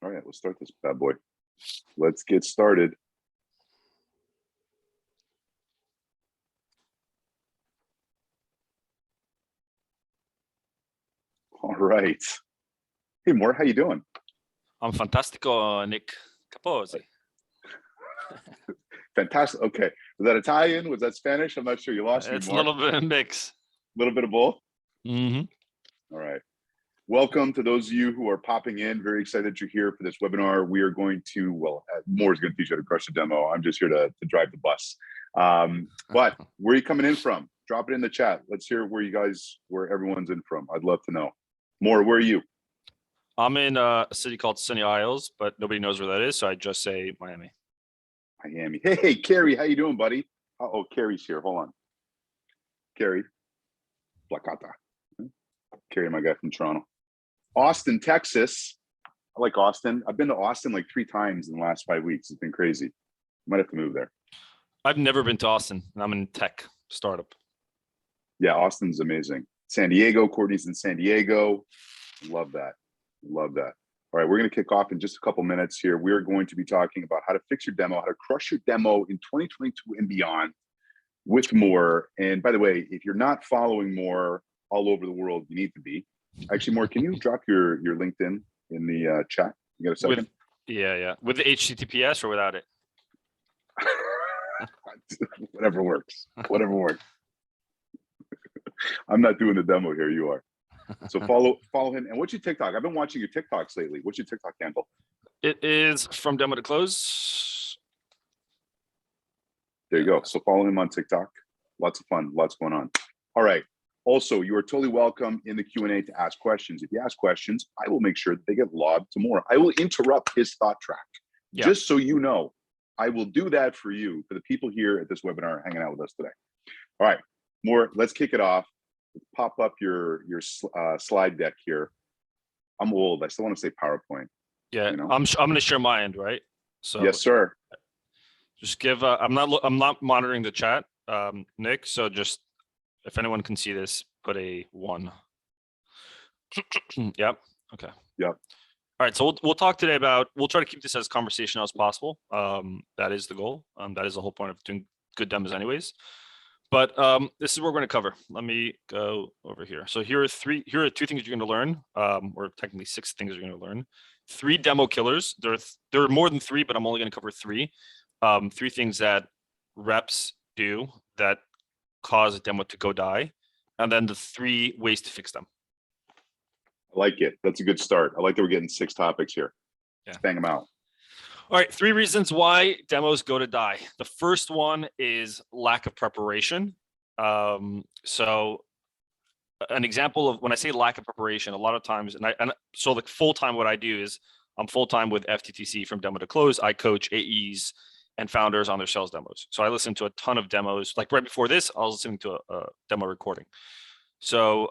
All right, let's start this bad boy. Let's get started. All right. Hey, Mor, how you doing? I'm fantastico, Nick Capozzi. Fantastic. Okay. Was that Italian? Was that Spanish? I'm not sure. You lost me, It's a Mor. little bit of a mix. A little bit of both? Mm-hmm. All right. Welcome to those of you who are popping in. Very excited that you're here for this webinar. We are going to, Mor is going to teach you how to crush a demo. I'm just here to drive the bus. But where are you coming in from? Drop it in the chat. Let's hear where everyone's in from. I'd love to know. Mor, where are you? I'm in a city called Sunny Isles, but nobody knows where that is, so I just say Miami. Miami. Hey, Carrie, how you doing, buddy? Oh, Carrie's here. Hold on. Carrie. Placata. Carrie, my guy from Toronto. Austin, Texas. I like Austin. I've been to Austin like 3 times in the last 5 weeks. It's been crazy. Might have to move there. I've never been to Austin, and I'm in tech startup. Yeah, Austin's amazing. San Diego, Courtney's in San Diego. Love that. Love that. All right, we're going to kick off in just a couple minutes here. We're going to be talking about how to fix your demo, how to crush your demo in 2022 and beyond with Mor. And by the way, if you're not following Mor all over the world, you need to be. Actually, Mor, can you drop your LinkedIn in the chat? You got a second? With the HTTPS or without it? Whatever works. Whatever works. I'm not doing the demo here. You are. So follow him. And what's your TikTok? I've been watching your TikToks lately. What's your TikTok handle? It is from demo to close. There you go. So follow him on TikTok. Lots of fun. Lots going on. All right. Also, you are totally welcome in the Q&A to ask questions. If you ask questions, I will make sure that they get logged to Mor. I will interrupt his thought track. Yeah. Just so you know, I will do that for you, for the people here at this webinar hanging out with us today. All right, Mor, let's kick it off. Pop up your slide deck here. I'm old. I still want to say PowerPoint. Yeah, you know? I'm going to share my end, right? So yes, sir. Just give. I'm not monitoring the chat, Nick. So just if anyone can see this, put a 1. Yep. Okay. Yep. All right. So we'll talk today about. We'll try to keep this as conversational as possible. That is the goal. That is the whole point of doing good demos, anyways. But this is what we're going to cover. Let me go over here. So here are 2 things you're going to learn, or technically 6 things you're going to learn. 3 demo killers. There are more than 3, but I'm only going to cover 3. 3 things that reps do that cause a demo to go die, and then the 3 ways to fix them. I like it. That's a good start. I like that we're getting 6 topics here. Yeah. Let's bang them out. All right, 3 reasons why demos go to die. The first one is lack of preparation. So an example of when I say lack of preparation, a lot of times, so like full-time, what I do is I'm full-time with FDTC from demo to close. I coach AEs and founders on their sales demos. So I listen to a ton of demos. Like right before this, I was listening to a demo recording. So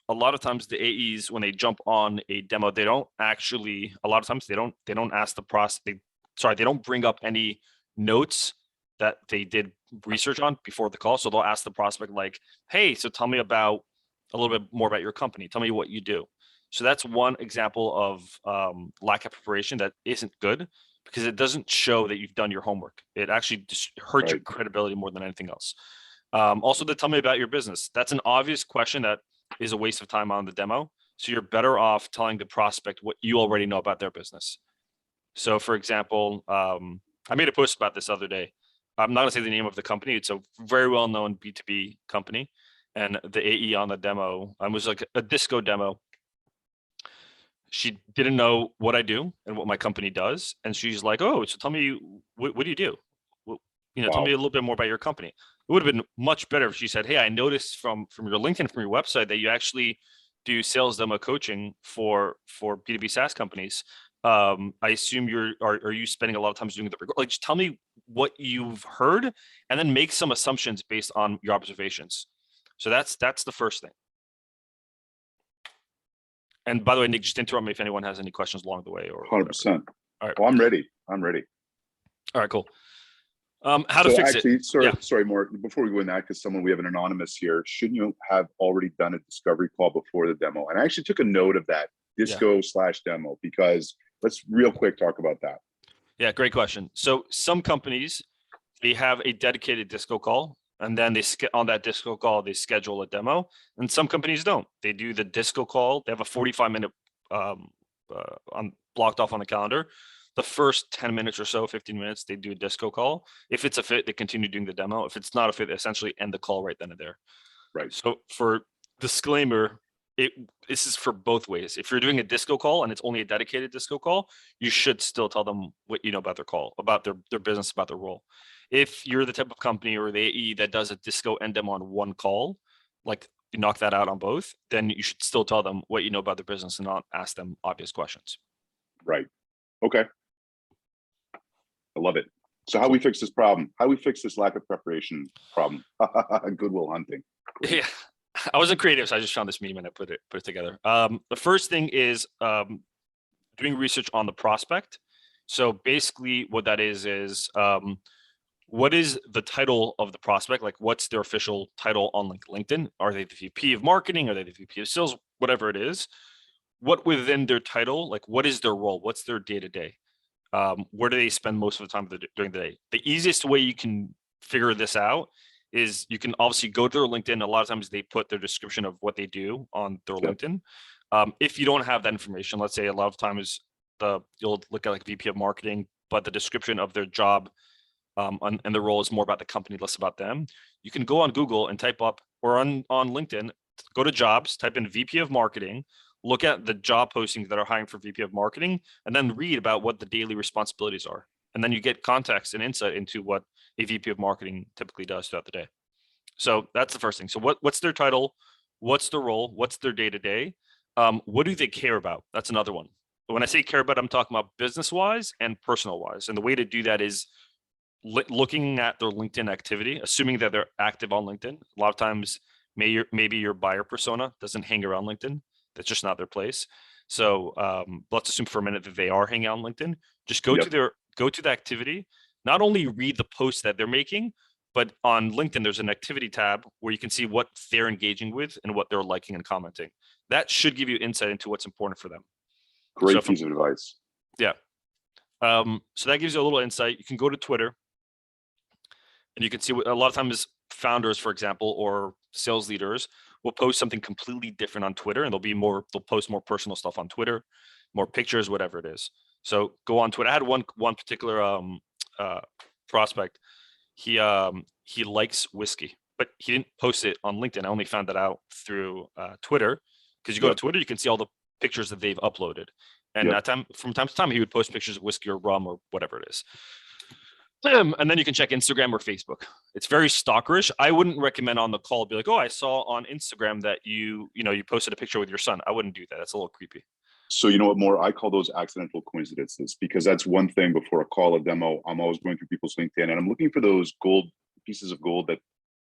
a lot of times the AEs, when they jump on a demo, they don't actually, a lot of times they don't ask the prospect, they don't bring up any notes that they did research on before the call. So they'll ask the prospect like, hey, so tell me about a little bit more about your company. Tell me what you do. So that's one example of lack of preparation that isn't good, because it doesn't show that you've done your homework. It actually just hurts your credibility more than anything else. Also, to tell me about your business. That's an obvious question that is a waste of time on the demo. So you're better off telling the prospect what you already know about their business. So for example, I made a post about this the other day. I'm not gonna say the name of the company. It's a very well-known B2B company. And the AE on the demo, I was like a disco demo. She didn't know what I do and what my company does. And she's like, oh, so tell me, what do you do? Tell me a little bit more about your company. It would have been much better if she said, hey, I noticed from your LinkedIn, from your website, that you actually do sales demo coaching for B2B SaaS companies. I assume are you spending a lot of time doing the, like, just tell me what you've heard and then make some assumptions based on your observations. So that's the first thing. And by the way, Nick, just interrupt me if anyone has any questions along the way. Or 100%. All right. Well, I'm ready. All right, cool. How to fix it? Sorry, Mor, before we go in that, because we have an anonymous here, shouldn't you have already done a discovery call before the demo? And I actually took a note of that, disco/demo, because Let's real quick talk about that. Yeah, great question. So some companies, they have a dedicated disco call, and then on that disco call, they schedule a demo. And some companies don't. They do the disco call. They have a 45-minute blocked off on the calendar. The first 10 minutes or so, 15 minutes, they do a disco call. If it's a fit, they continue doing the demo. If it's not a fit, they essentially end the call right then and there. Right. So for disclaimer, this is for both ways. If you're doing a disco call and it's only a dedicated disco call, you should still tell them what you know about their call, about their business, about their role. If you're the type of company or the AE that does a disco and demo on one call, like you knock that out on both, then you should still tell them what you know about their business and not ask them obvious questions. Right. Okay. I love it. So how we fix this problem? How we fix this lack of preparation problem? Goodwill hunting. Yeah, I wasn't creative, so I just found this meme and I put it together. The first thing is doing research on the prospect. So basically, what that is what is the title of the prospect? Like, what's their official title on LinkedIn? Are they the VP of marketing? Are they the VP of sales? Whatever it is. What within their title, like what is their role? What's their day-to-day? Where do they spend most of the time during the day? The easiest way you can figure this out is you can obviously go to their LinkedIn. A lot of times they put their description of what they do on their LinkedIn. If you don't have that information, let's say a lot of times you'll look at like VP of marketing, but the description of their job and the role is more about the company, less about them. You can go on Google and type up, or on LinkedIn, go to jobs, type in VP of marketing, look at the job postings that are hiring for VP of marketing, and then read about what the daily responsibilities are. And then you get context and insight into what a VP of marketing typically does throughout the day. So that's the first thing. So what's their title? What's their role? What's their day-to-day? What do they care about? That's another one. When I say care about, I'm talking about business-wise and personal-wise. And the way to do that is looking at their LinkedIn activity, assuming that they're active on LinkedIn. A lot of times, maybe your buyer persona doesn't hang around LinkedIn. That's just not their place. So let's assume for a minute that they are hanging out on LinkedIn. Just go to the activity. Not only read the posts that they're making, but on LinkedIn, there's an activity tab where you can see what they're engaging with and what they're liking and commenting. That should give you insight into what's important for them. Great piece of advice. Yeah. So that gives you a little insight. You can go to Twitter and you can see what a lot of times founders, for example, or sales leaders will post something completely different on Twitter, and they'll post more personal stuff on Twitter, more pictures, whatever it is. So go on Twitter. I had one particular prospect. He likes whiskey, but he didn't post it on LinkedIn. I only found that out through Twitter, because you go to Twitter, you can see all the pictures that they've uploaded. And from time to time, he would post pictures of whiskey or rum or whatever it is. And then you can check Instagram or Facebook. It's very stalkerish. I wouldn't recommend on the call be like, oh, I saw on Instagram that you posted a picture with your son. I wouldn't do that. That's a little creepy. So you know what, Mor? I call those accidental coincidences, because that's one thing. Before a call, a demo, I'm always going through people's LinkedIn and I'm looking for those pieces of gold that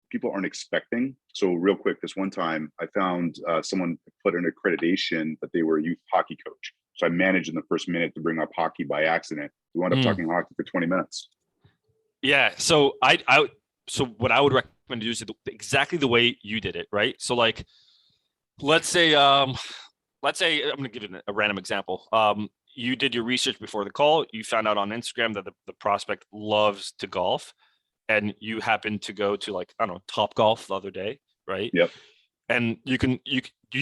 people aren't expecting. So real quick, this one time I found someone put an accreditation that they were a youth hockey coach. So I managed in the first minute to bring up hockey by accident. We wound up talking hockey for 20 minutes. Yeah. So so what I would recommend to do is exactly the way you did it, right? So like, let's say I'm going to give it a random example. You did your research before the call. You found out on Instagram that the prospect loves to golf, and you happened to go to, like, I don't know, Top Golf the other day, right? Yep. And you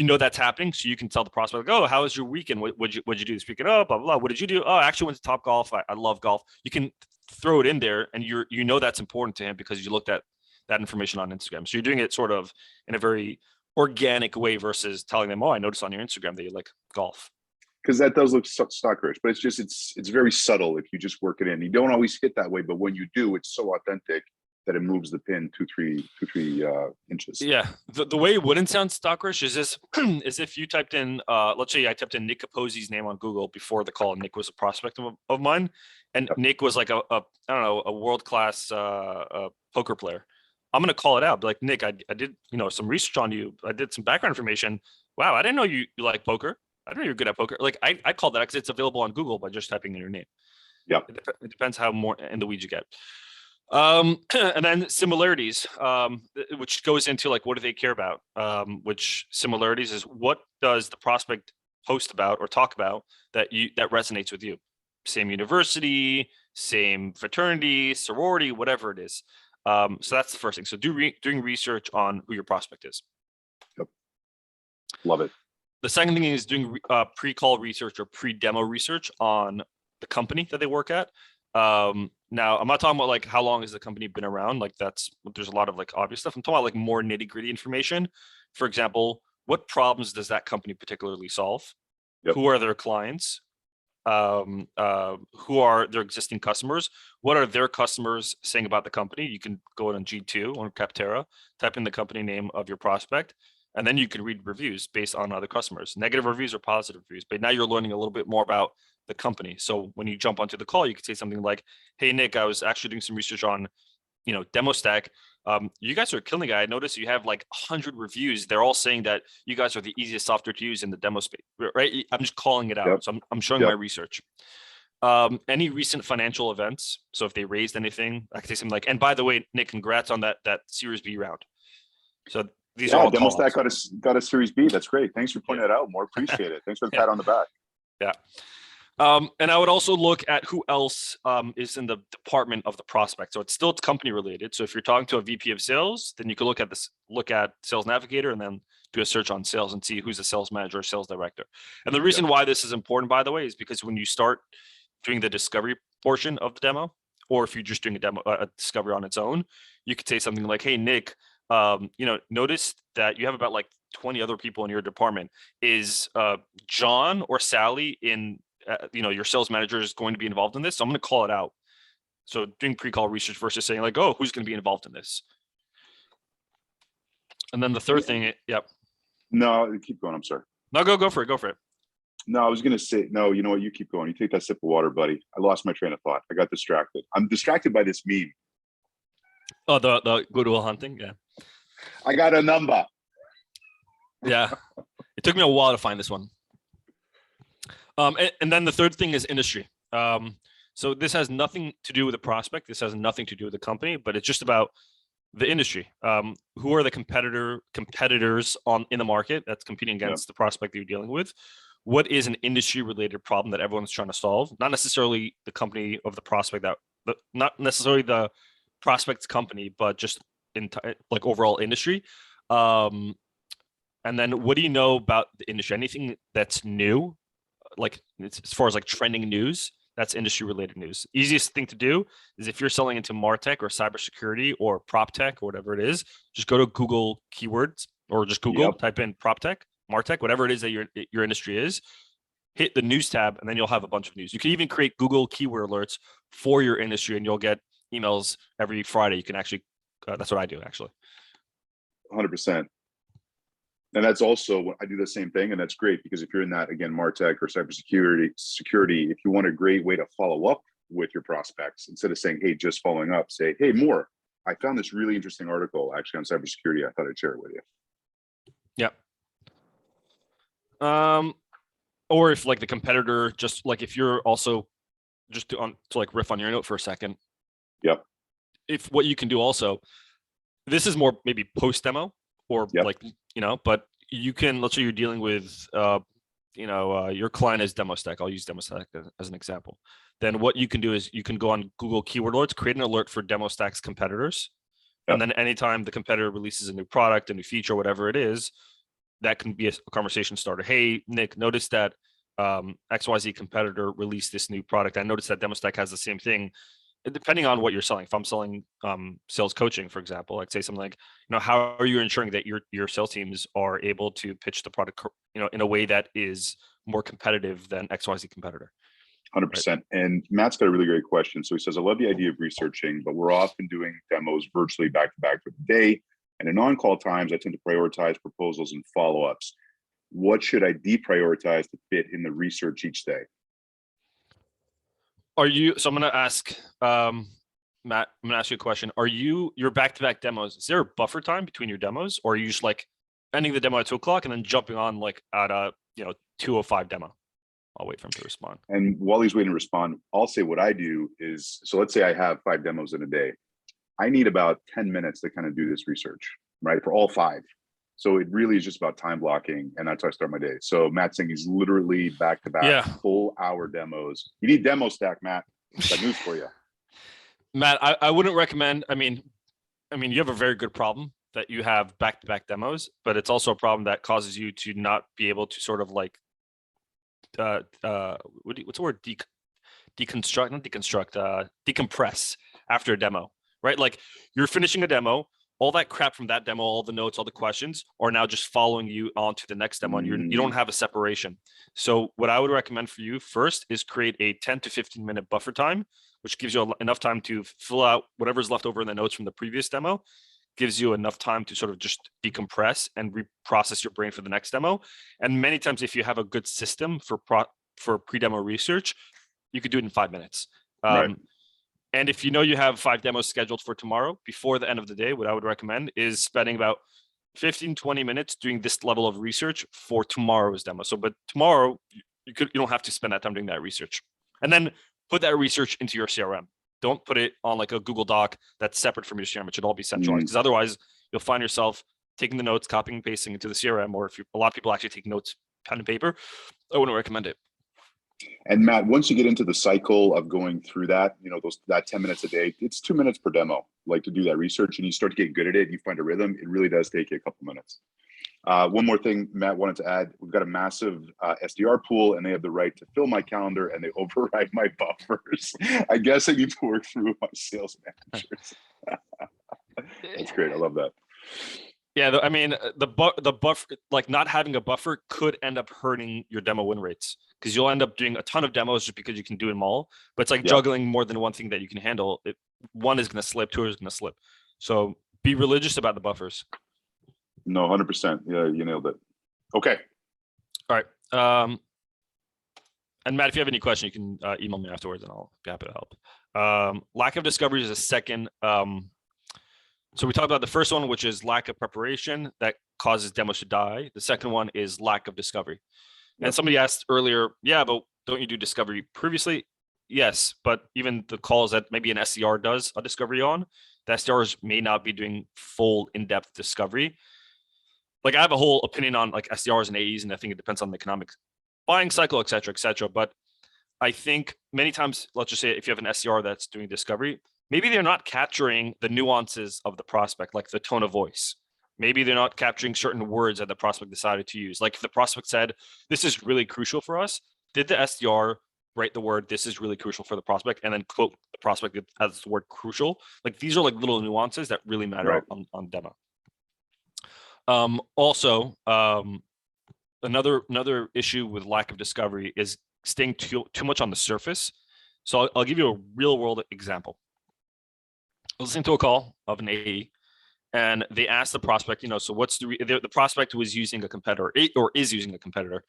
know that's happening, so you can tell the prospect, like, oh, how was your weekend? What'd you do this weekend? Oh, blah, blah, blah. What did you do? Oh, I actually went to Top Golf. I love golf. You can throw it in there, and you know that's important to him because you looked at that information on Instagram. So you're doing it sort of in a very organic way versus telling them, oh, I noticed on your Instagram that you like golf. Because that does look stalkerish, but it's very subtle if you just work it in. You don't always hit that way, but when you do, it's so authentic that it moves the pin two, three inches. Yeah. The way it wouldn't sound stalkerish is if you typed in, let's say I typed in Nick Capozzi's name on Google before the call. Nick was a prospect of mine. And Nick was like a world-class poker player. I'm going to call it out. Be like, Nick, I did, some research on you. I did some background information. Wow. I didn't know you like poker. I didn't know you're good at poker. Like I call that because it's available on Google by just typing in your name. Yeah. It depends how more in the weeds you get. And then similarities, which goes into like, what do they care about? Which similarities is what does the prospect post about or talk about that resonates with you. Same university, same fraternity, sorority, whatever it is. So that's the first thing. So doing research on who your prospect is. Yep. Love it. The second thing is doing pre-call research or pre-demo research on the company that they work at. Now, I'm not talking about like how long has the company been around. Like there's a lot of like obvious stuff. I'm talking about like more nitty-gritty information. For example, what problems does that company particularly solve? Yep. Who are their clients? Who are their existing customers? What are their customers saying about the company? You can go on G2 on Capterra, type in the company name of your prospect, and then you can read reviews based on other customers, negative reviews or positive reviews. But now you're learning a little bit more about the company. So when you jump onto the call, you could say something like, "Hey Nick, I was actually doing some research on, Demostack. You guys are killing it. I noticed you have like 100 reviews. They're all saying that you guys are the easiest software to use in the demo space, right? I'm just calling it out. Yep. So I'm showing my research. Any recent financial events. So if they raised anything, I could say something like, and by the way, Nick, congrats on that Series B round. So these are all Demostack got a Series B. That's great. Thanks for pointing that out. More appreciate it. Thanks for the pat on the back. Yeah. And I would also look at who else is in the department of the prospect. So it's company related. So if you're talking to a VP of sales, then you can look at Sales Navigator and then do a search on sales and see who's a sales manager or sales director. And the reason why this is important, by the way, is because when you start doing the discovery portion of the demo, or if you're just doing a discovery on its own, you could say something like, "Hey Nick, notice that you have about like 20 other people in your department. Is John or Sally in your sales manager is going to be involved in this. So I'm going to call it out." So doing pre-call research versus saying like, "Oh, who's going to be involved in this?" And then the third thing, yep. No, keep going. I'm sorry. No, go for it. Go for it. No, I was going to say, no, you know what? You keep going. You take that sip of water, buddy. I lost my train of thought. I got distracted. I'm distracted by this meme. Oh, the Goodwill Hunting. Yeah. I got a number. Yeah. It took me a while to find this one. And then the third thing is industry. So this has nothing to do with the prospect. This has nothing to do with the company, but it's just about the industry. Who are the competitors in the market that's competing against the prospect that you're dealing with? What is an industry related problem that everyone's trying to solve? Not necessarily the company of the prospect not necessarily the prospect's company, but just like overall industry. And then what do you know about the industry? Anything that's new? Like as far as like trending news, that's industry related news. Easiest thing to do is if you're selling into MarTech or cybersecurity or prop tech or whatever it is, just go to Google keywords or just Google, type in prop tech, MarTech, whatever it is that your industry is, hit the news tab, and then you'll have a bunch of news. You can even create Google keyword alerts for your industry, and you'll get emails every Friday. You can actually, that's what I do actually. 100%. And that's also, I do the same thing. And that's great because if you're in that, again, MarTech or cybersecurity, if you want a great way to follow up with your prospects, instead of saying, "Hey, just following up," say, "Hey, Mor, I found this really interesting article actually on cybersecurity. I thought I'd share it with you." Yep. Or if like the competitor, just like if you're also just to like riff on your note for a second. Yep. If what you can do also, this is more maybe post demo or like, but you can, let's say you're dealing with, your client is Demostack. I'll use Demostack as an example. Then what you can do is you can go on Google keyword alerts, create an alert for Demostack's competitors. And then anytime the competitor releases a new product, a new feature, whatever it is, that can be a conversation starter. "Hey, Nick, notice that XYZ competitor released this new product. I noticed that Demostack has the same thing." Depending on what you're selling. If I'm selling sales coaching, for example, I'd say something like, "How are you ensuring that your sales teams are able to pitch the product, in a way that is more competitive than XYZ competitor?" 100%. Right. And Matt's got a really great question. So he says, "I love the idea of researching, but we're often doing demos virtually back to back for the day. And in on-call times, I tend to prioritize proposals and follow-ups. What should I deprioritize to fit in the research each day?" So I'm going to ask, Matt, I'm going to ask you a question. Your back-to-back demos, is there a buffer time between your demos, or are you just like ending the demo at 2:00 and then jumping on like at a, 2:05 demo? I'll wait for him to respond. And while he's waiting to respond, I'll say what I do is, so let's say I have 5 demos in a day. I need about 10 minutes to kind of do this research, right? For all 5. So it really is just about time blocking, and that's how I start my day. So Matt's saying he's literally back-to-back Yeah. full hour demos. You need Demostack, Matt. Got news for you. Matt, I wouldn't recommend. I mean, you have a very good problem that you have back-to-back demos, but it's also a problem that causes you to not be able to sort of like, what's the word? Deconstruct, not deconstruct, decompress after a demo, right? Like you're finishing a demo, all that crap from that demo, all the notes, all the questions are now just following you on to the next demo, and you don't have a separation. So what I would recommend for you first is create a 10 to 15 minute buffer time, which gives you enough time to fill out whatever's left over in the notes from the previous demo, gives you enough time to sort of just decompress and reprocess your brain for the next demo. And many times, if you have a good system for pre-demo research, you could do it in 5 minutes. Right. And if you know you have 5 demos scheduled for tomorrow, before the end of the day, what I would recommend is spending about 15, 20 minutes doing this level of research for tomorrow's demo. So, but tomorrow, you don't have to spend that time doing that research. And then put that research into your CRM. Don't put it on like a Google Doc that's separate from your CRM. It should all be centralized, because otherwise you'll find yourself taking the notes, copying and pasting into the CRM, or a lot of people actually take notes, pen and paper, I wouldn't recommend it. And Matt, once you get into the cycle of going through that, that 10 minutes a day, it's 2 minutes per demo, like to do that research, and you start to get good at it and you find a rhythm. It really does take you a couple minutes. One more thing Matt wanted to add, we've got a massive SDR pool, and they have the right to fill my calendar and they override my buffers. I guess I need to work through my sales managers. That's great. I love that. Yeah, I mean, the buffer, like not having a buffer could end up hurting your demo win rates, because you'll end up doing a ton of demos just because you can do them all. But it's like juggling more than one thing that you can handle. One is going to slip, two is going to slip. So be religious about the buffers. No, 100%. Yeah, you nailed it. Okay. All right. And Matt, if you have any question, you can email me afterwards and I'll be happy to help. Lack of discovery is a second. So we talked about the first one, which is lack of preparation that causes demos to die. The second one is lack of discovery. And somebody asked earlier, yeah, but don't you do discovery previously? Yes, but even the calls that maybe an SDR does a discovery on, the SDRs may not be doing full in-depth discovery. Like I have a whole opinion on like SDRs and AEs, and I think it depends on the economic buying cycle, et cetera, et cetera. But I think many times, let's just say if you have an SDR that's doing discovery, maybe they're not capturing the nuances of the prospect, like the tone of voice. Maybe they're not capturing certain words that the prospect decided to use. Like if the prospect said, this is really crucial for us, did the SDR write the word, this is really crucial for the prospect, and then quote the prospect as the word crucial? Like these are like little nuances that really matter on demo. Also, another issue with lack of discovery is staying too much on the surface. So I'll give you a real world example. I was listening to a call of an AE, and they asked the prospect, so what's the prospect was using a competitor or is using a competitor,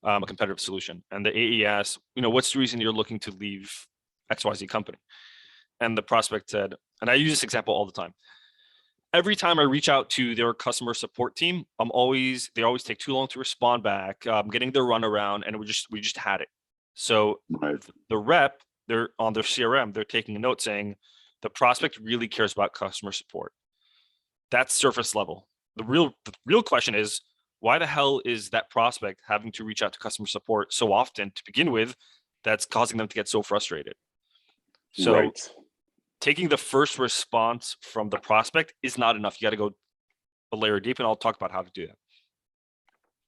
a competitive solution. And the AE asked, what's the reason you're looking to leave XYZ company? And the prospect said, and I use this example all the time, every time I reach out to their customer support team, they always take too long to respond back. I'm getting their runaround, and we just had it. So the rep, they're on their CRM, they're taking a note saying the prospect really cares about customer support. That's surface level. The real question is, why the hell is that prospect having to reach out to customer support so often to begin with? That's causing them to get so frustrated. So taking the first response from the prospect is not enough. You got to go a layer deep, and I'll talk about how to do that.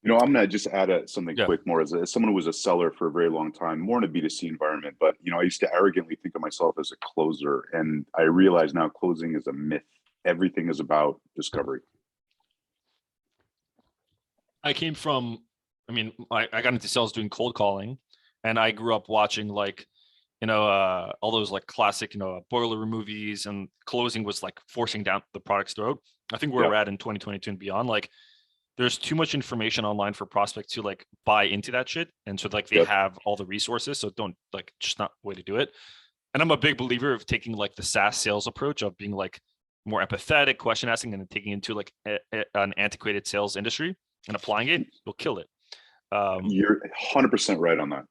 I'm going to just add something quick more as someone who was a seller for a very long time, more in a B2C environment. But, I used to arrogantly think of myself as a closer. And I realize now closing is a myth. Everything is about discovery. I got into sales doing cold calling, and I grew up watching all those like classic, boiler movies, and closing was like forcing down the product's throat. I think where we're at in 2022 and beyond, like there's too much information online for prospects to like buy into that shit. And so like they have all the resources. So don't just not way to do it. And I'm a big believer of taking like the SaaS sales approach of being like more empathetic, question asking, and then taking into like an antiquated sales industry and applying it. You'll kill it. You're 100% right on that.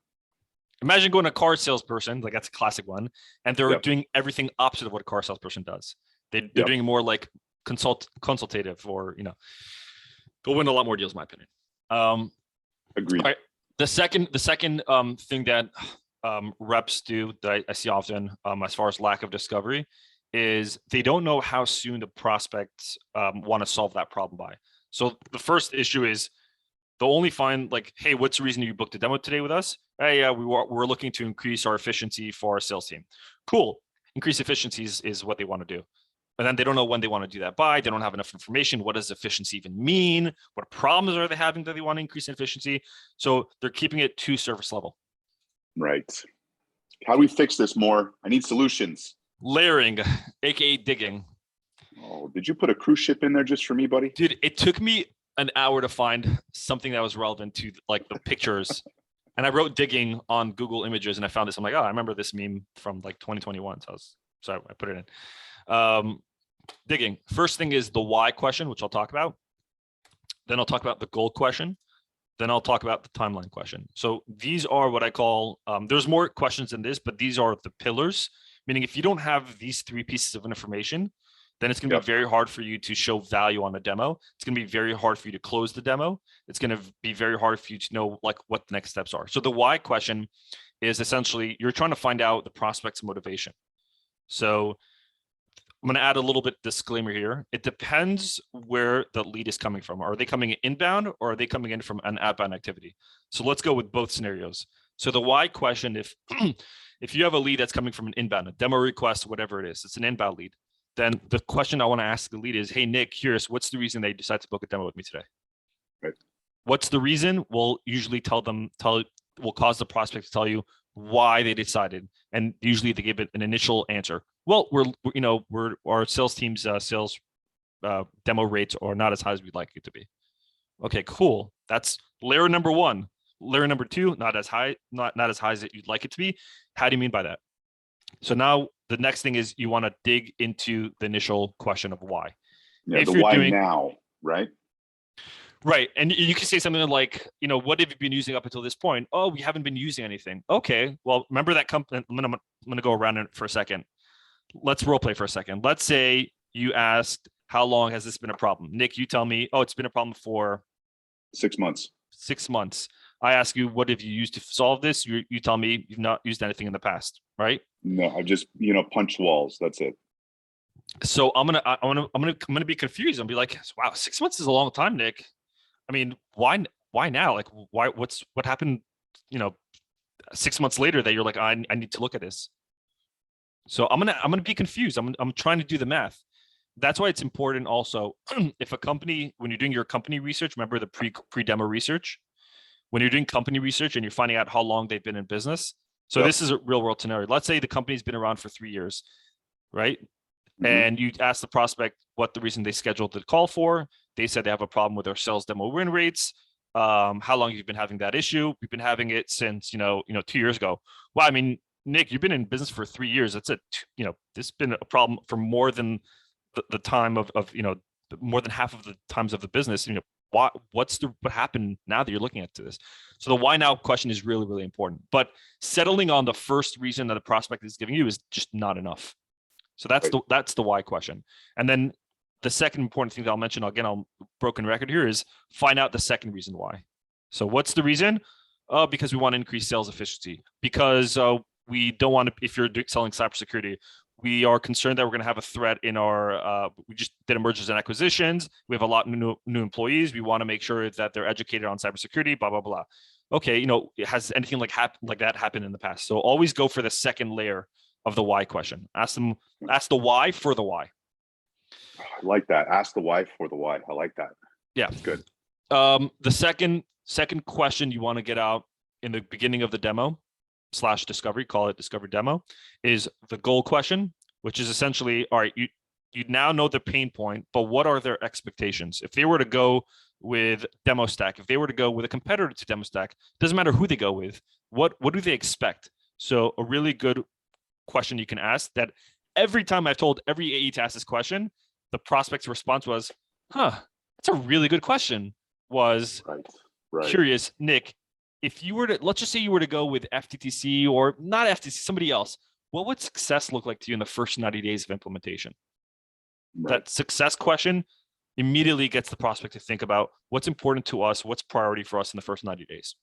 Imagine going to a car salesperson, like that's a classic one, and they're doing everything opposite of what a car salesperson does. They're doing more like consultative, or They'll win a lot more deals, in my opinion. Agreed. All right. The second thing that reps do that I see often, as far as lack of discovery, is they don't know how soon the prospects want to solve that problem by. So the first issue is they'll only find like, hey, what's the reason you booked a demo today with us? Hey, yeah, we're looking to increase our efficiency for our sales team. Cool. Increase efficiencies is what they want to do. And then they don't know when they want to do that by. They don't have enough information. What does efficiency even mean? What problems are they having that they want to increase in efficiency? So they're keeping it too surface level. Right. How do we fix this more? I need solutions. Layering, aka digging. Oh, did you put a cruise ship in there just for me, buddy? Dude, it took me an hour to find something that was relevant to like the pictures. And I wrote digging on Google Images and I found this. I'm like, oh, I remember this meme from like 2021. So I put it in. Digging. First thing is the why question, which I'll talk about. Then I'll talk about the goal question. Then I'll talk about the timeline question. So these are what I call, there's more questions than this, but these are the pillars, meaning if you don't have these three pieces of information, then it's going to be very hard for you to show value on the demo. It's going to be very hard for you to close the demo. It's going to be very hard for you to know like what the next steps are. So the why question is essentially you're trying to find out the prospect's motivation. So I'm going to add a little bit disclaimer here. It depends where the lead is coming from. Are they coming in inbound or are they coming in from an outbound activity? So let's go with both scenarios. So the why question, if if you have a lead that's coming from an inbound, a demo request, whatever it is, it's an inbound lead. Then the question I want to ask the lead is, hey, Nick, curious, what's the reason they decide to book a demo with me today? Right. What's the reason? We'll usually we'll cause the prospect to tell you why they decided. And usually they give it an initial answer. Well, our sales team's sales demo rates are not as high as we'd like it to be. Okay, cool. That's layer number one. Layer number two, not as high as you'd like it to be. How do you mean by that? So now the next thing is you want to dig into the initial question of why. Yeah, if the why now, right? Right. And you can say something like, what have you been using up until this point? Oh, we haven't been using anything. Okay. Well, remember that company. I'm going to go around it for a second. Let's role play for a second. Let's say you asked, how long has this been a problem? Nick, you tell me, oh, it's been a problem for 6 months. 6 months. I ask you, what have you used to solve this? You tell me you've not used anything in the past, right? No, I just, punched walls. That's it. So I'm gonna be confused. I'll be like, wow, 6 months is a long time, Nick. I mean, why now? Like, what happened? 6 months later that you're like, I need to look at this. So I'm gonna be confused. I'm trying to do the math. That's why it's important also, if a company, when you're doing your company research, remember the pre-demo research, when you're doing company research and you're finding out how long they've been in business. So This is a real world scenario. Let's say the company's been around for 3 years, right? Mm-hmm. And you ask the prospect what the reason they scheduled the call for. They said they have a problem with their sales demo win rates. How long you've been having that issue? We've been having it since, 2 years ago. Well, I mean, Nick, you've been in business for 3 years. That's it. This has been a problem for more than the time of more than half of the times of the business. What happened now that you're looking at this? So the why now question is really, really important. But settling on the first reason that the prospect is giving you is just not enough. So that's the why question. And then the second important thing that I'll mention, again, I'll broken record here, is find out the second reason why. So what's the reason? Because we want to increase sales efficiency. Because we don't want to, if you're selling cybersecurity, we are concerned that we're going to have a threat in our, we just did mergers and acquisitions. We have a lot of new employees. We want to make sure that they're educated on cybersecurity, blah, blah, blah. Okay, has anything like that happened in the past? So always go for the second layer of the why question. Ask the why for the why. I like that. Ask the why for the why. I like that. Yeah. That's good. The second question you want to get out in the beginning of the demo / discovery, call it discovery demo, is the goal question, which is essentially, all right, you now know the pain point, but what are their expectations? If they were to go with Demostack, if they were to go with a competitor to Demostack, doesn't matter who they go with, what do they expect? So a really good question you can ask that every time I've told every AE to ask this question, the prospect's response was, that's a really good question. Was right. Curious, Nick, if you were to, let's just say you were to go with FDTC or not FDTC, somebody else, what would success look like to you in the first 90 days of implementation? Right. That success question immediately gets the prospect to think about what's important to us, what's priority for us in the first 90 days.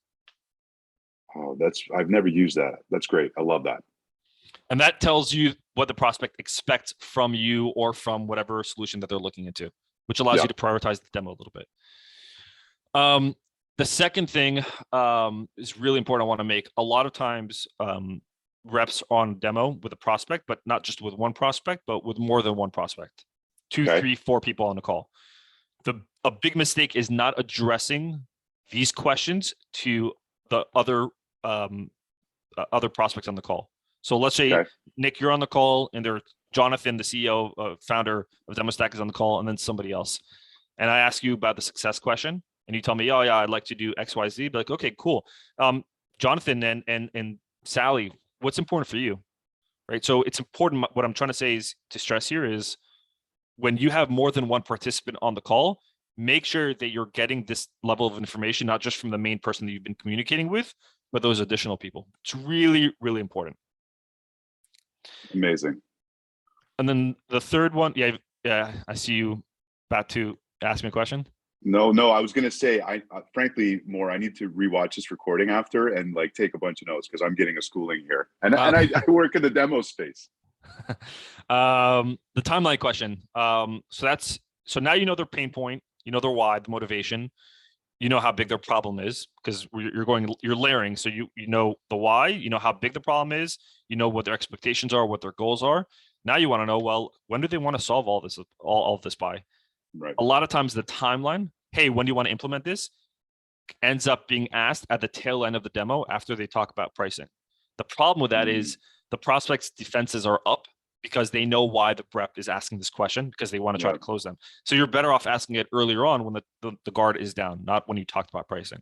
Oh, I've never used that. That's great. I love that. And that tells you what the prospect expects from you or from whatever solution that they're looking into, which allows you to prioritize the demo a little bit. The second thing is really important. I want to make a lot of times reps on demo with a prospect, but not just with one prospect, but with more than one prospect, 2, 3, 4 people on the call. A big mistake is not addressing these questions to the other prospects on the call. So let's say, Nick, you're on the call, and Jonathan, the CEO, founder of Demostack, is on the call, and then somebody else. And I ask you about the success question, and you tell me, oh yeah, I'd like to do X, Y, Z. Be like, okay, cool. Jonathan and Sally, what's important for you, right? So it's important. What I'm trying to say is to stress here is when you have more than one participant on the call, make sure that you're getting this level of information, not just from the main person that you've been communicating with, but those additional people. It's really, really important. Amazing. And then the third one, yeah, I see you about to ask me a question. No, I was going to say, frankly, Mor, I need to rewatch this recording after and like take a bunch of notes because I'm getting a schooling here. And I work in the demo space. The timeline question. So now you know their pain point, you know their why, the motivation, you know how big their problem is because you're layering. So you know the why, you know how big the problem is, you know what their expectations are, what their goals are. Now you want to know, well, when do they want to solve all of this by? Right. A lot of times the timeline, hey, when do you want to implement this, ends up being asked at the tail end of the demo after they talk about pricing. The problem with that is the prospect's defenses are up because they know why the rep is asking this question because they want to try to close them. So you're better off asking it earlier on when the guard is down, not when you talked about pricing.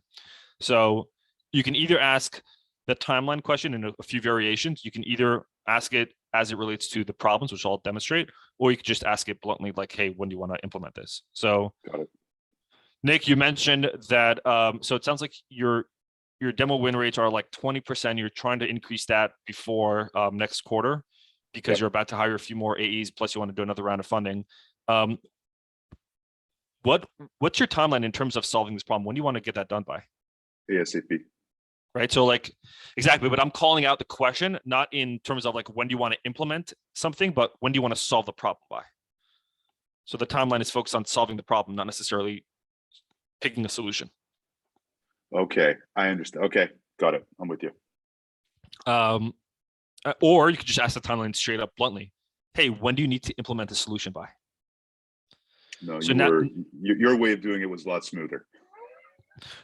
So you can either ask the timeline question in a few variations. You can either ask it as it relates to the problems, which I'll demonstrate, or you could just ask it bluntly like, hey, when do you want to implement this? So got it. Nick, you mentioned that, so it sounds like your demo win rates are like 20%. You're trying to increase that before next quarter because you're about to hire a few more AEs, plus you want to do another round of funding. What's your timeline in terms of solving this problem? When do you want to get that done by? ASAP. Right. So like, exactly. But I'm calling out the question, not in terms of like, when do you want to implement something, but when do you want to solve the problem by? So the timeline is focused on solving the problem, not necessarily picking a solution. Okay. I understand. Okay. Got it. I'm with you. Or you could just ask the timeline straight up bluntly. Hey, when do you need to implement the solution by? No, so your way of doing it was a lot smoother.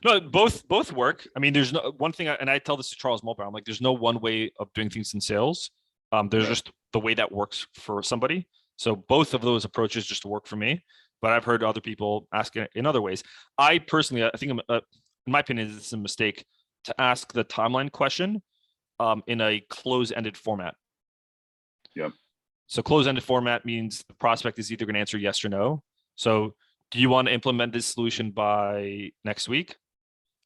No, both work. I mean, there's no one thing, and I tell this to Charles Mulbauer, I'm like, there's no one way of doing things in sales. There's just the way that works for somebody. So both of those approaches just work for me. But I've heard other people ask it in other ways. I personally, I think, in my opinion, it's a mistake to ask the timeline question in a close-ended format. Yep. So close-ended format means the prospect is either going to answer yes or no. So do you want to implement this solution by next week?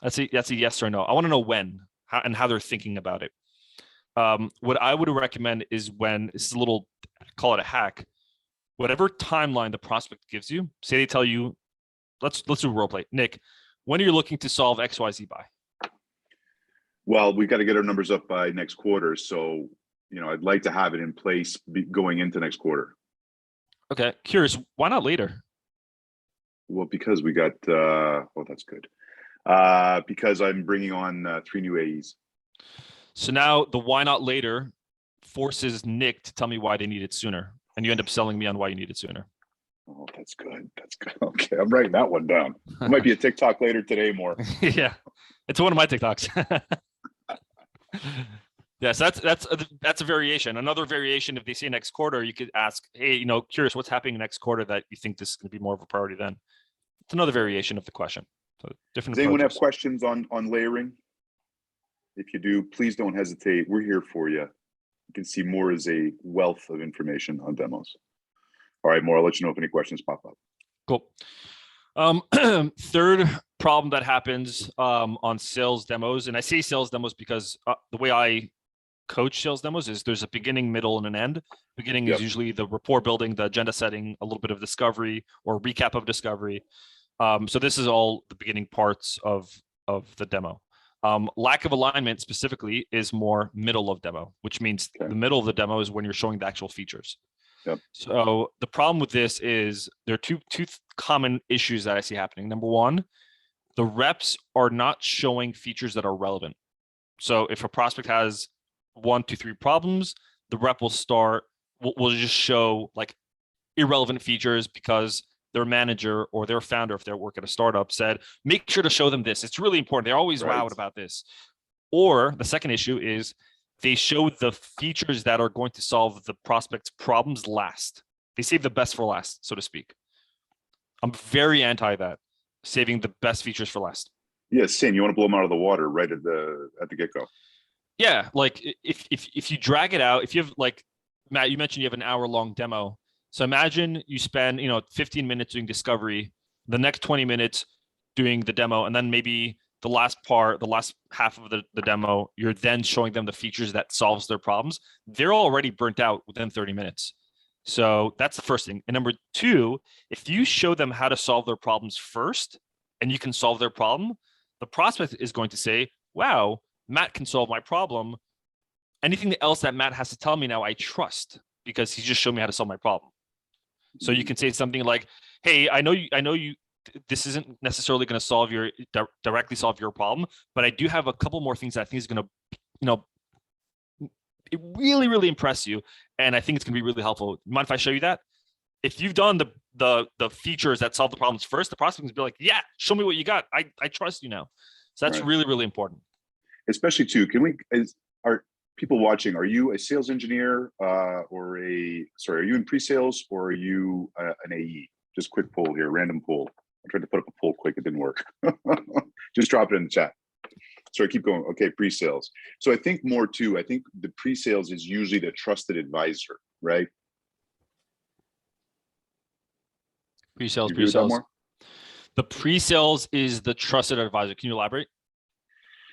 That's a yes or no. I want to know when and how they're thinking about it. What I would recommend is when this is a little, call it a hack, whatever timeline the prospect gives you, say they tell you, let's do a role play. Nick, when are you looking to solve XYZ by? Well, we got to get our numbers up by next quarter. So, I'd like to have it in place going into next quarter. Okay. Curious, why not later? Well, because we got, that's good. Because I'm bringing on 3 new AEs. So now the why not later forces Nick to tell me why they need it sooner. And you end up selling me on why you need it sooner. Oh, that's good. That's good. Okay. I'm writing that one down. It might be a TikTok later today, Mor. Yeah. It's one of my TikToks. Yes, that's a variation. Another variation, if they say next quarter, you could ask, hey, curious what's happening next quarter that you think this is going to be more of a priority then. It's another variation of the question. So different. Does anyone have questions on layering? If you do, please don't hesitate. We're here for you. You can see Mor is a wealth of information on demos. All right, Mor, I'll let you know if any questions pop up. Cool. Third problem that happens on sales demos, and I say sales demos because the way I coach sales demos is there's a beginning, middle, and an end. Beginning Yep. is usually the rapport building, the agenda setting, a little bit of discovery or recap of discovery. So this is all the beginning parts of the demo. Lack of alignment specifically is more middle of demo, which means Okay. the middle of the demo is when you're showing the actual features. Yep. So the problem with this is there are two common issues that I see happening. Number one, the reps are not showing features that are relevant. So if a prospect has 1, 2, 3 problems, the rep will just show like irrelevant features because their manager or their founder, if they work at a startup, said, make sure to show them this. It's really important. They're always Right. wowed about this. Or the second issue is they show the features that are going to solve the prospect's problems last. They save the best for last, so to speak. I'm very anti that, saving the best features for last. Yeah, same. You want to blow them out of the water right at the get-go. Yeah, like if you drag it out, if you have like Matt, you mentioned you have an hour-long demo. So imagine you spend 15 minutes doing discovery, the next 20 minutes doing the demo, and then maybe the last half of the demo, you're then showing them the features that solves their problems. They're already burnt out within 30 minutes. So that's the first thing. And number two, if you show them how to solve their problems first, and you can solve their problem, the prospect is going to say, wow, Matt can solve my problem. Anything else that Matt has to tell me now, I trust because he just showed me how to solve my problem. So you can say something like, hey, I know you, this isn't necessarily going to directly solve your problem, but I do have a couple more things that I think is going to, really, really impress you. And I think it's going to be really helpful. Mind if I show you that? If you've done the features that solve the problems first, the prospect is be like, yeah, show me what you got. I trust you now. So that's Right. really, really important. Especially too, are people watching, are you a sales engineer are you in pre-sales or are you an AE? Just quick poll here, random poll. I tried to put up a poll quick, it didn't work. Just drop it in the chat. Sorry, keep going. Okay, pre-sales. So I think more too, I think the pre-sales is usually the trusted advisor, right? Pre-sales, You agree with that, pre-sales. Mor? The pre-sales is the trusted advisor. Can you elaborate?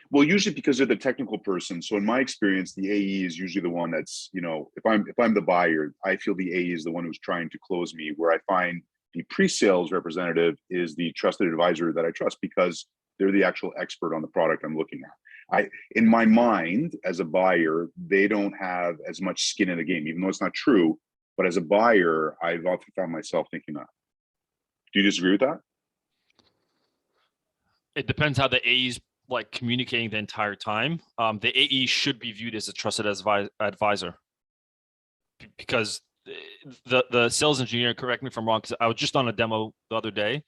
Well, usually because they're the technical person. So in my experience, the AE is usually the one that's, if I'm the buyer, I feel the AE is the one who's trying to close me, where I find the pre-sales representative is the trusted advisor that I trust because they're the actual expert on the product I'm looking at. In my mind, as a buyer, they don't have as much skin in the game, even though it's not true. But as a buyer, I've often found myself thinking that. Do you disagree with that? It depends how the AE's like communicating the entire time. The AE should be viewed as a trusted advisor because the sales engineer, correct me if I'm wrong, because I was just on a demo the other day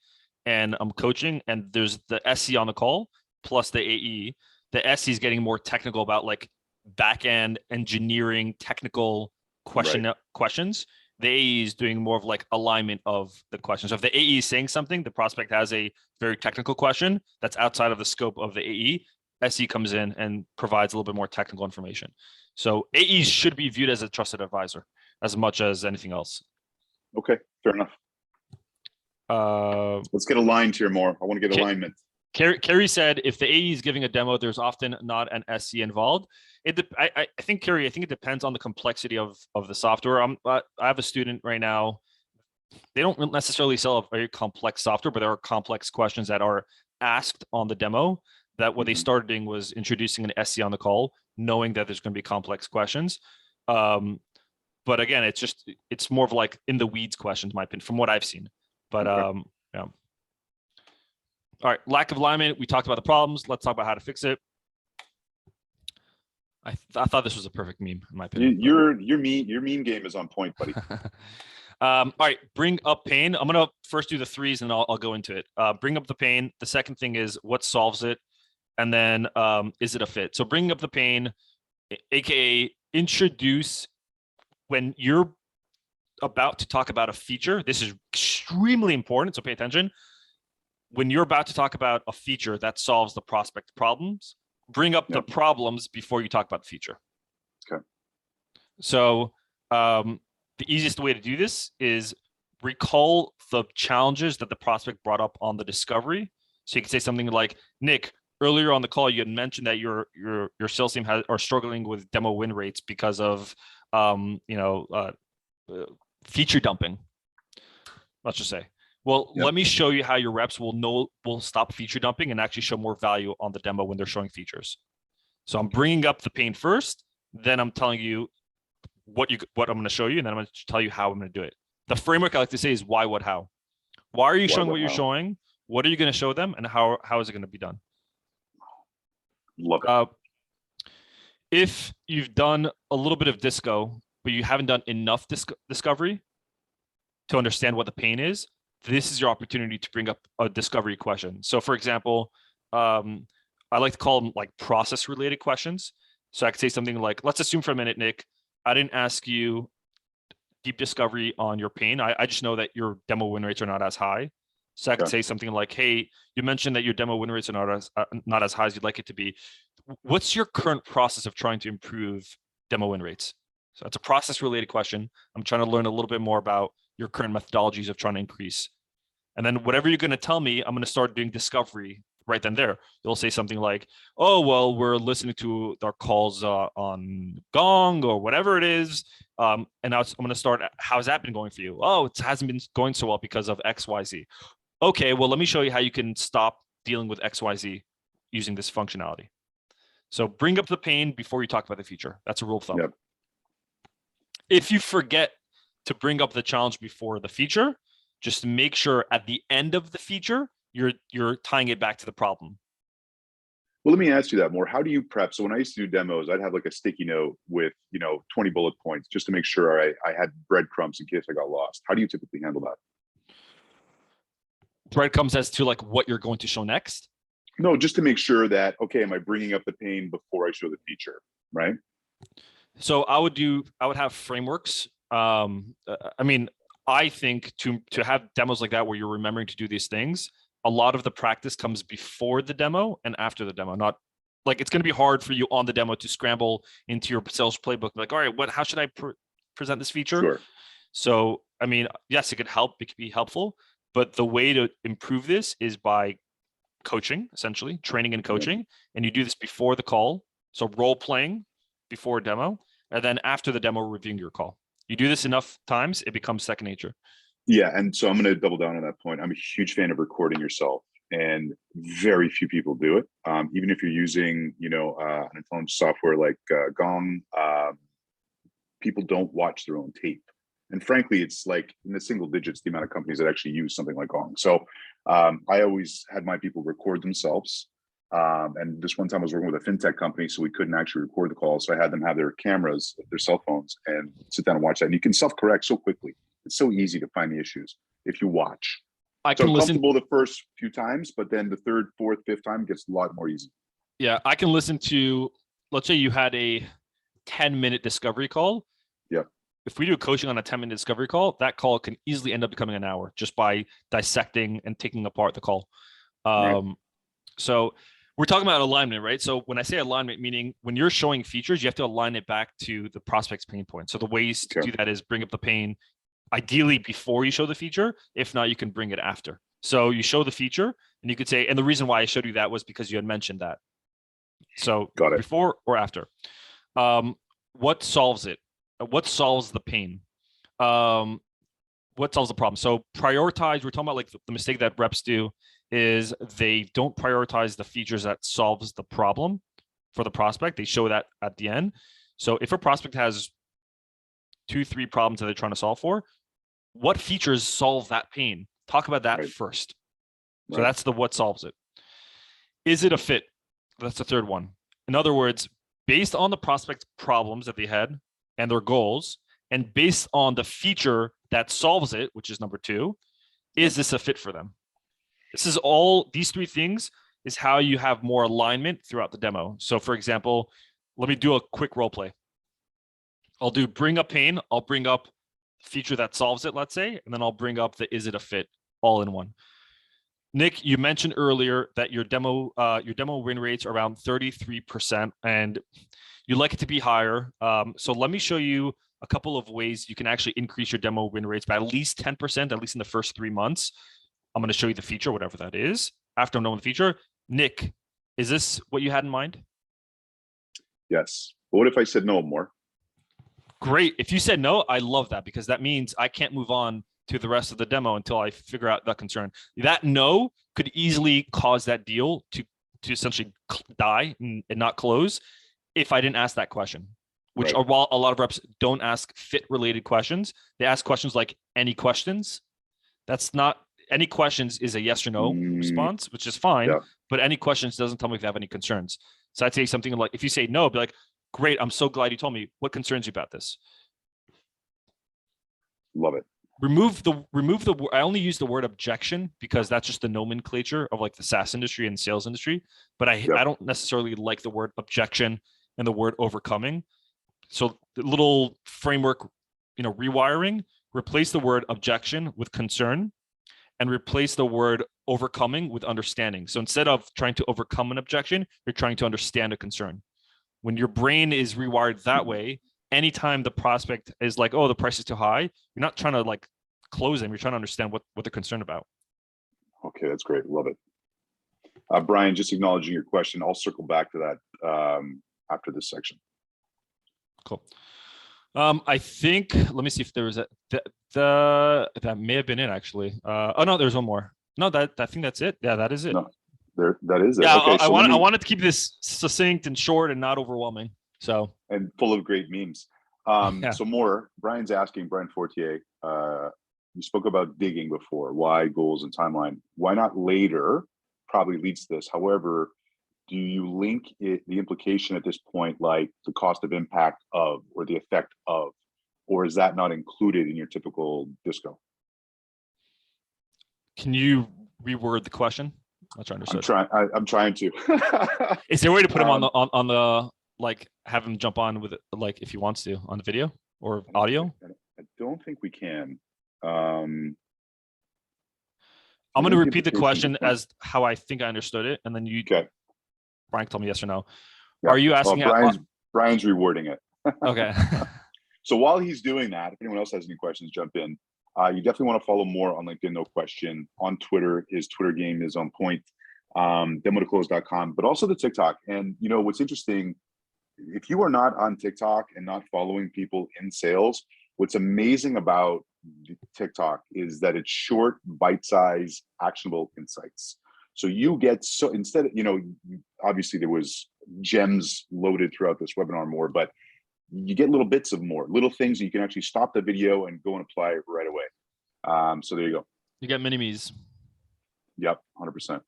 and I'm coaching and there's the SC on the call plus the AE. The SC is getting more technical about like back-end engineering, technical questions. The AE is doing more of like alignment of the question. So if the AE is saying something, the prospect has a very technical question that's outside of the scope of the AE, SE comes in and provides a little bit more technical information. So AEs should be viewed as a trusted advisor as much as anything else. Okay, fair enough. Let's get aligned here more. I want to get alignment. Kerry said, if the AE is giving a demo, there's often not an SC involved. I think, Kerry, I think it depends on the complexity of the software. I have a student right now. They don't necessarily sell a very complex software, but there are complex questions that are asked on the demo that what they started doing was introducing an SC on the call, knowing that there's going to be complex questions. But again, it's more of like in the weeds questions, in my opinion, from what I've seen. But yeah. All right, lack of alignment. We talked about the problems. Let's talk about how to fix it. I thought this was a perfect meme, in my opinion. Your meme game is on point, buddy. All right, bring up pain. I'm gonna first do the threes, and I'll go into it. Bring up the pain. The second thing is what solves it, and then is it a fit? So bring up the pain, aka introduce when you're about to talk about a feature. This is extremely important, so pay attention. When you're about to talk about a feature that solves the prospect problems, bring up the problems before you talk about the feature. Okay. So the easiest way to do this is recall the challenges that the prospect brought up on the discovery. So you can say something like, Nick, earlier on the call, you had mentioned that your sales team are struggling with demo win rates because of feature dumping. Let's just say. Well, Yep. let me show you how your reps will stop feature dumping and actually show more value on the demo when they're showing features. So I'm bringing up the pain first, then I'm telling you what I'm going to show you, and then I'm going to tell you how I'm going to do it. The framework I like to say is why, what, how. Why are you showing what you're showing? What are you going to show them, and how is it going to be done? Love it. If you've done a little bit of disco, but you haven't done enough discovery to understand what the pain is, this is your opportunity to bring up a discovery question. So for example, I like to call them like process related questions. So I could say something like, let's assume for a minute, Nick, I didn't ask you deep discovery on your pain. I just know that your demo win rates are not as high. So I could say something like, hey, you mentioned that your demo win rates are not as high as you'd like it to be. What's your current process of trying to improve demo win rates? So it's a process related question. I'm trying to learn a little bit more about your current methodologies of trying to increase. And then whatever you're going to tell me, I'm going to start doing discovery right then there. You'll say something like, oh, well, we're listening to our calls on Gong or whatever it is. And now I'm going to start, how's that been going for you? Oh, it hasn't been going so well because of X, Y, Z. Okay, well, let me show you how you can stop dealing with X, Y, Z using this functionality. So bring up the pain before you talk about the feature. That's a rule of thumb. Yep. If you forget to bring up the challenge before the feature, just make sure at the end of the feature, you're tying it back to the problem. Well, let me ask you that more. How do you prep? So when I used to do demos, I'd have like a sticky note with, 20 bullet points just to make sure I had breadcrumbs in case I got lost. How do you typically handle that? Breadcrumbs as to like what you're going to show next? No, just to make sure that, okay, am I bringing up the pain before I show the feature, right? So I would have frameworks. I think to have demos like that where you're remembering to do these things, a lot of the practice comes before the demo and after the demo. Not like it's going to be hard for you on the demo to scramble into your sales playbook. Like, all right, how should I present this feature? Sure. So, yes, it could help. It could be helpful, but the way to improve this is by coaching, essentially training and coaching. And you do this before the call. So role playing before a demo, and then after the demo, reviewing your call. You do this enough times, it becomes second nature. Yeah, and so I'm going to double down on that point. I'm a huge fan of recording yourself, and very few people do it. Even if you're using, an intelligence software like Gong, people don't watch their own tape. And frankly, it's like in the single digits, the amount of companies that actually use something like Gong. So I always had my people record themselves. And this one time I was working with a fintech company, so we couldn't actually record the call. So I had them have their cameras, their cell phones, and sit down and watch that. And you can self-correct so quickly. It's so easy to find the issues if you watch. I can listen comfortable the first few times, but then the third, fourth, fifth time gets a lot more easy. Yeah, I can listen to, let's say you had a 10-minute discovery call. Yeah. If we do coaching on a 10-minute discovery call, that call can easily end up becoming an hour just by dissecting and taking apart the call. Right. So we're talking about alignment, right? So when I say alignment, meaning when you're showing features, you have to align it back to the prospect's pain point. So the ways to do that is bring up the pain, ideally before you show the feature. If not, you can bring it after. So you show the feature and you could say, and the reason why I showed you that was because you had mentioned that. So Got it. Before or after. What solves it? What solves the pain? What solves the problem? So prioritize, we're talking about like the mistake that reps do is they don't prioritize the features that solves the problem for the prospect. They show that at the end. So if a prospect has 2-3 problems that they're trying to solve for, what features solve that pain? Talk about that first. So that's the what solves it. Is it a fit? That's the third one. In other words, based on the prospect's problems that they had and their goals, and based on the feature that solves it, which is number 2, is this a fit for them? This is all, these 3 things is how you have more alignment throughout the demo. So for example, let me do a quick role play. I'll do bring up pain. I'll bring up feature that solves it, let's say, and then I'll bring up the is it a fit all in one. Nick, you mentioned earlier that your demo win rates are around 33%, and you'd like it to be higher. So let me show you a couple of ways you can actually increase your demo win rates by at least 10%, at least in the first 3 months. I'm going to show you the feature, whatever that is. After I'm done with the feature, Nick, Is this what you had in mind? Yes. But what if I said no, Mor? Great. If you said no, I love that, because that means I can't move on to the rest of the demo until I figure out that concern. That no could easily cause that deal to essentially die and not close if I didn't ask that question, which Right. while a lot of reps don't ask fit related questions, they ask questions like any questions. That's not, any questions is a yes or no response, which is fine, Yeah. but any questions doesn't tell me if you have any concerns. So I'd say something like, if you say no, be like, great, I'm so glad you told me. What concerns you about this? Love it. Remove the, I only use the word objection because that's just the nomenclature of like the SaaS industry and sales industry. But I don't necessarily like the word objection and the word overcoming. So the little framework, rewiring, replace the word objection with concern and replace the word overcoming with understanding. So instead of trying to overcome an objection, you're trying to understand a concern. When your brain is rewired that way, anytime the prospect is like, oh, the price is too high, you're not trying to like close them. You're trying to understand what they're concerned about. Okay, that's great. Love it. Brian, just acknowledging your question. I'll circle back to that after this section. Cool. I think, let me see if there was that may have been it actually. Oh no, there's one more. No, I think that's it. Yeah, that is it. No, that is it. Yeah, okay, I wanted to keep this succinct and short and not overwhelming. So, and full of great memes. Yeah. So Brian's asking, Brian Fortier, you spoke about digging before, why, goals, and timeline. Why not later? Probably leads to this. However, do you link the implication at this point, like the cost of impact of, or the effect of, or is that not included in your typical disco? Can you reword the question? I'll try to understand. I'm trying to. Is there a way to put him on the like have him jump on with it, like if he wants to, on the video or audio? I don't think we can. I'm going to repeat the question as how I think I understood it, and then you, okay. Brian, tell me yes or no. Yeah. Are you asking? Brian's rewarding it. Okay. So while he's doing that, if anyone else has any questions, jump in. You definitely want to follow Mor on LinkedIn, no question. On Twitter, his Twitter game is on point. Demotoclose.com, but also the TikTok. And what's interesting, if you are not on TikTok and not following people in sales, what's amazing about TikTok is that it's short, bite-sized, actionable insights. So you get, so instead of, obviously there was gems loaded throughout this webinar more, but you get little bits of more, little things that you can actually stop the video and go and apply it right away. So there you go. You get mini-me's. Yep, 100%.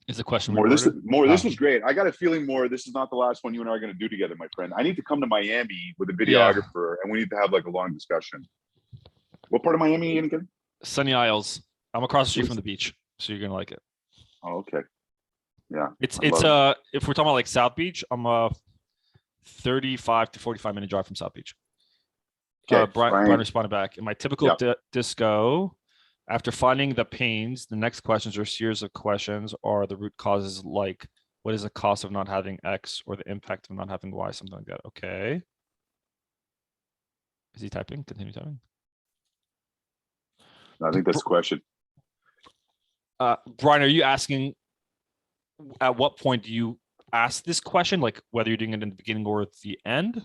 Is the question Mor, this was great. I got a feeling, Mor, this is not the last one you and I are going to do together, my friend. I need to come to Miami with a videographer, and we need to have like a long discussion. What part of Miami are you in again? Sunny Isles. I'm across the street from the beach, so you're gonna like it. Oh, okay. Yeah. It's if we're talking about like South Beach, I'm a 35 to 45 minute drive from South Beach. Okay, Brian responded back. In my typical disco, after finding the pains, the next questions are a series of questions or the root causes, like what is the cost of not having X or the impact of not having Y, something like that. Okay. Is he typing? Continue typing. I think that's the question. Brian, are you asking at what point do you ask this question? Like whether you're doing it in the beginning or at the end?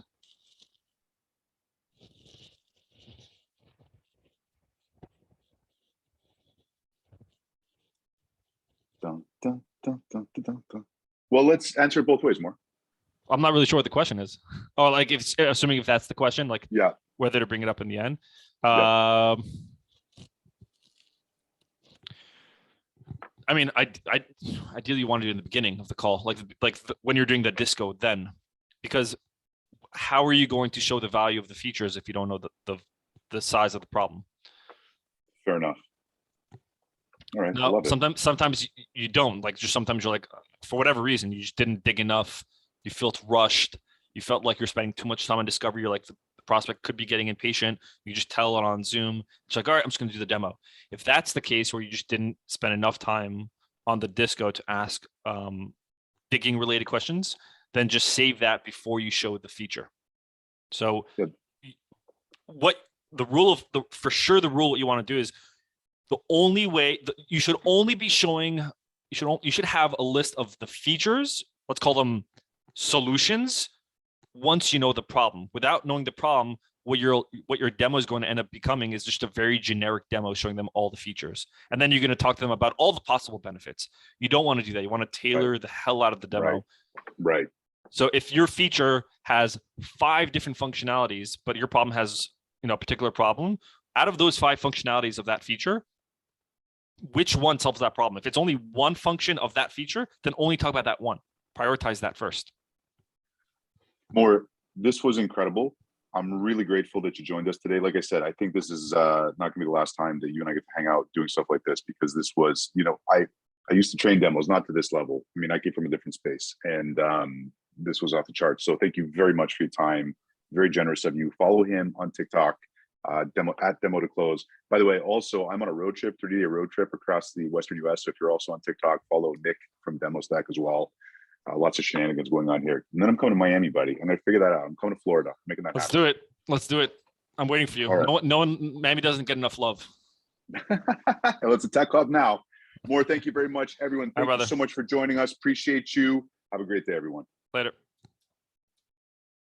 Dun, dun, dun, dun, dun, dun. Well, let's answer it both ways, Mor. I'm not really sure what the question is. Oh, like assuming if that's the question, like yeah, whether to bring it up in the end. I mean, I ideally you want to do it in the beginning of the call, like when you're doing the disco then, because how are you going to show the value of the features if you don't know the size of the problem? Fair enough. All right. No, sometimes you don't, like, just sometimes you're like, for whatever reason, you just didn't dig enough. You felt rushed. You felt like you're spending too much time on discovery. You're like, the prospect could be getting impatient. You just tell it on Zoom. It's like, all right, I'm just going to do the demo. If that's the case where you just didn't spend enough time on the disco to ask digging related questions, then just save that before you show the feature. So what the rule of for sure, the rule what you want to do is the only way you should only be showing you should have a list of the features, let's call them solutions, once you know the problem. Without knowing the problem, what your demo is going to end up becoming is just a very generic demo showing them all the features. And then you're going to talk to them about all the possible benefits. You don't want to do that. You want to tailor the hell out of the demo. Right. So if your feature has 5 different functionalities, but your problem has, a particular problem, out of those 5 functionalities of that feature, which one solves that problem? If it's only one function of that feature, then only talk about that one. Prioritize that first. Mor, this was incredible. I'm really grateful that you joined us today. Like I said, I think this is not going to be the last time that you and I get to hang out doing stuff like this, because this was, I used to train demos, not to this level. I mean, I came from a different space, and this was off the charts. So thank you very much for your time. Very generous of you. Follow him on TikTok, demo to close. By the way, also, I'm on a road trip, 30-day road trip across the Western US. So if you're also on TikTok, follow Nick from Demostack as well. Lots of shenanigans going on here. And then I'm coming to Miami, buddy. I'm going to figure that out. I'm coming to Florida. Making that Let's happen. do it. Let's do it. I'm waiting for you. Right. No one, Miami doesn't get enough love. Well, it's a tech hub now. Mor, thank you very much, everyone. Thank you so much for joining us. Appreciate you. Have a great day, everyone. Later.